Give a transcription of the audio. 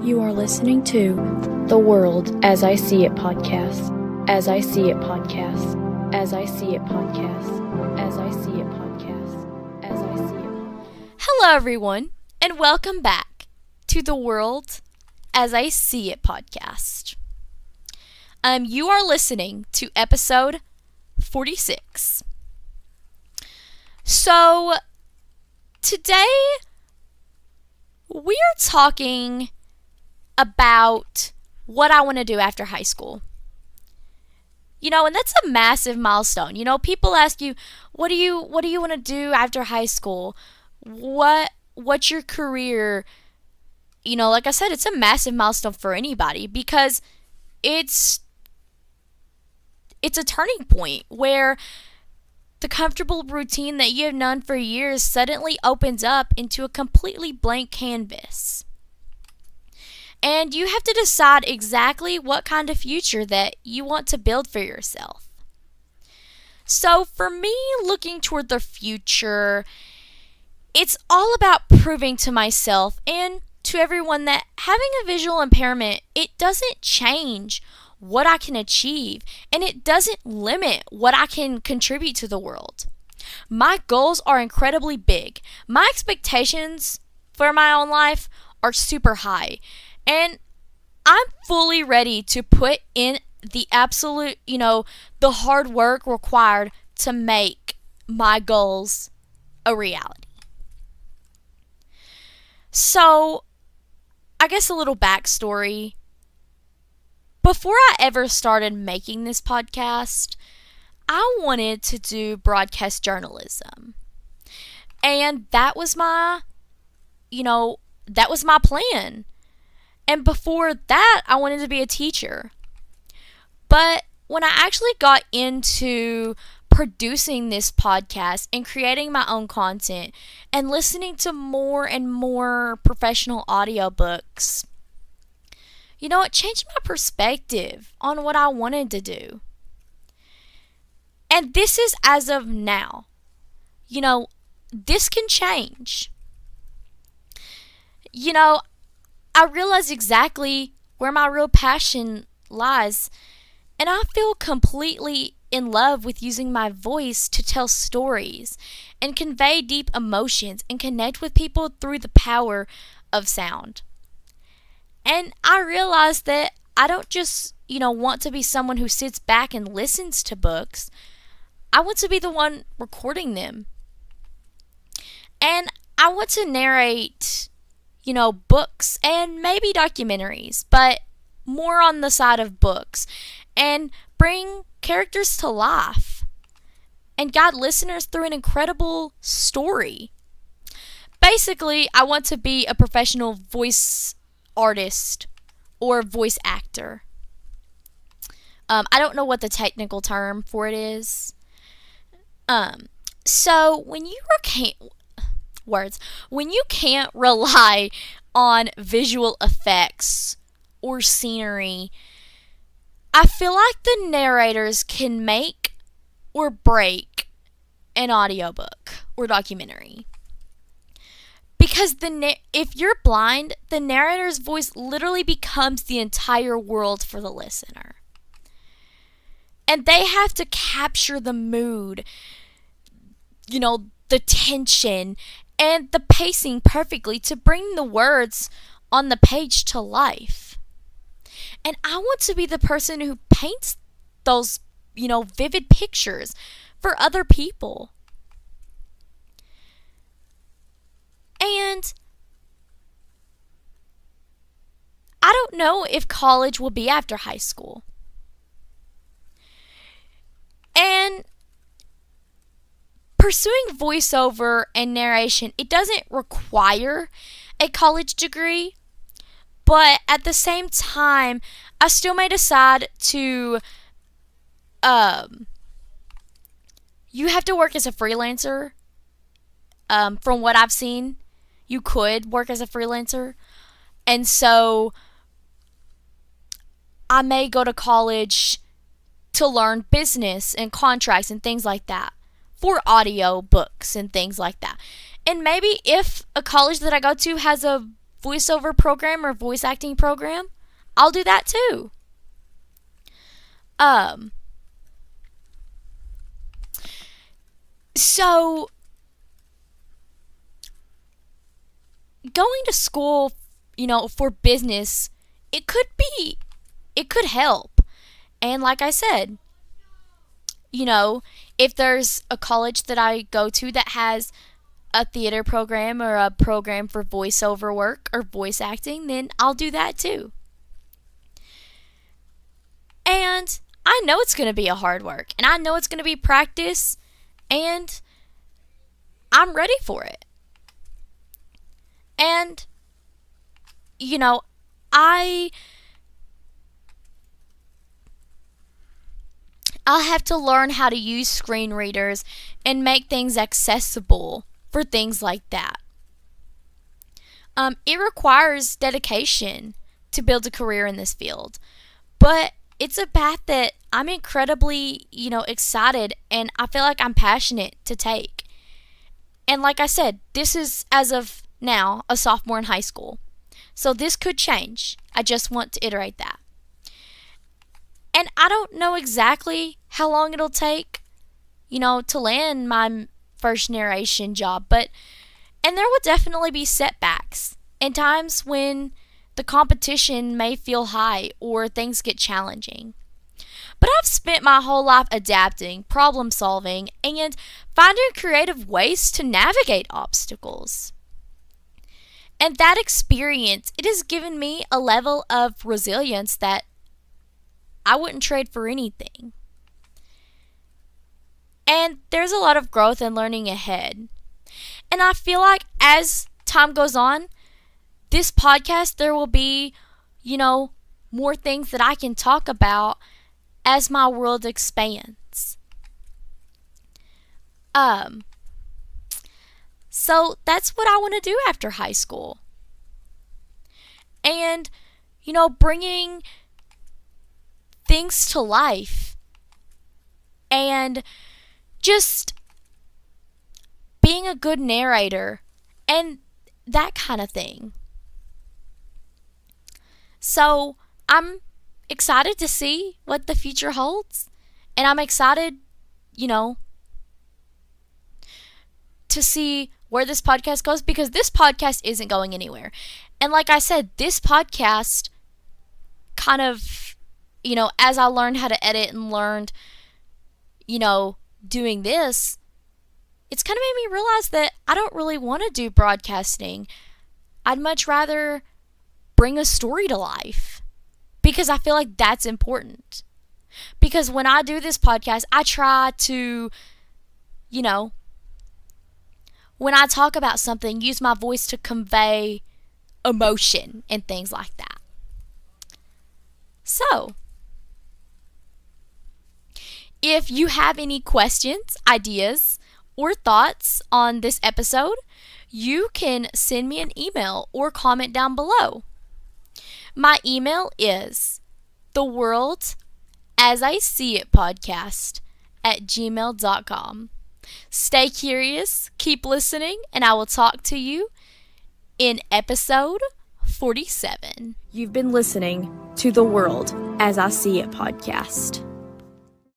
You are listening to The World As I See It podcast. As I See It podcast. As I See It podcast. As I See It podcast. As I See It. Hello, everyone, and welcome back to The World As I See It podcast. You are listening to episode 46. So, today we are talking about what I want to do after high school. And that's a massive milestone. People ask you, what do you want to do after high school? What's your career? Like I said, it's a massive milestone for anybody because it's a turning point where the comfortable routine that you have known for years suddenly opens up into a completely blank canvas. And you have to decide exactly what kind of future that you want to build for yourself. So for me, looking toward the future, it's all about proving to myself and to everyone that having a visual impairment, it doesn't change what I can achieve, and it doesn't limit what I can contribute to the world. My goals are incredibly big. My expectations for my own life are super high. And I'm fully ready to put in the absolute, the hard work required to make my goals a reality. So, I guess a little backstory. Before I ever started making this podcast, I wanted to do broadcast journalism. And that was my plan. And before that, I wanted to be a teacher. But when I actually got into producing this podcast and creating my own content and listening to more and more professional audiobooks, it changed my perspective on what I wanted to do. And this is as of now. This can change. I realize exactly where my real passion lies, and I feel completely in love with using my voice to tell stories and convey deep emotions and connect with people through the power of sound. And I realize that I don't just, want to be someone who sits back and listens to books. I want to be the one recording them. And I want to narrate books and maybe documentaries, but more on the side of books, and bring characters to life and guide listeners through an incredible story. Basically, I want to be a professional voice artist or voice actor. I don't know what the technical term for it is. So when you can't rely on visual effects or scenery, I feel like the narrators can make or break an audiobook or documentary. Because if you're blind, the narrator's voice literally becomes the entire world for the listener. And they have to capture the mood, the tension, and the pacing perfectly to bring the words on the page to life. And I want to be the person who paints those, vivid pictures for other people. And I don't know if college will be after high school. And pursuing voiceover and narration, it doesn't require a college degree, but at the same time, I still may decide to, you have to work as a freelancer. From what I've seen, you could work as a freelancer. And so, I may go to college to learn business and contracts and things like that for audio books and things like that. And maybe if a college that I go to has a voiceover program or voice acting program, I'll do that too. So going to school, for business, it could help. And like I said, if there's a college that I go to that has a theater program or a program for voiceover work or voice acting, then I'll do that too. And I know it's going to be a hard work, and I know it's going to be practice, and I'm ready for it. And, I'll have to learn how to use screen readers and make things accessible for things like that. It requires dedication to build a career in this field, but it's a path that I'm incredibly, excited, and I feel like I'm passionate to take. And like I said, this is, as of now, a sophomore in high school. So this could change. I just want to iterate that. And I don't know exactly how long it'll take, to land my first narration job. And there will definitely be setbacks and times when the competition may feel high or things get challenging. But I've spent my whole life adapting, problem solving, and finding creative ways to navigate obstacles. And that experience, it has given me a level of resilience that I wouldn't trade for anything. And there's a lot of growth and learning ahead. And I feel like as time goes on, this podcast, there will be, more things that I can talk about as my world expands. So that's what I want to do after high school. And, bringing things to life and just being a good narrator and that kind of thing. So I'm excited to see what the future holds, and I'm excited, to see where this podcast goes, because this podcast isn't going anywhere. And like I said, this podcast kind of, as I learned how to edit and learned, doing this, it's kind of made me realize that I don't really want to do broadcasting. I'd much rather bring a story to life, because I feel like that's important. Because when I do this podcast, I try to, when I talk about something, use my voice to convey emotion and things like that. So, if you have any questions, ideas, or thoughts on this episode, you can send me an email or comment down below. My email is theworldasiseeitpodcast@gmail.com. Stay curious, keep listening, and I will talk to you in episode 47. You've been listening to The World as I See It podcast.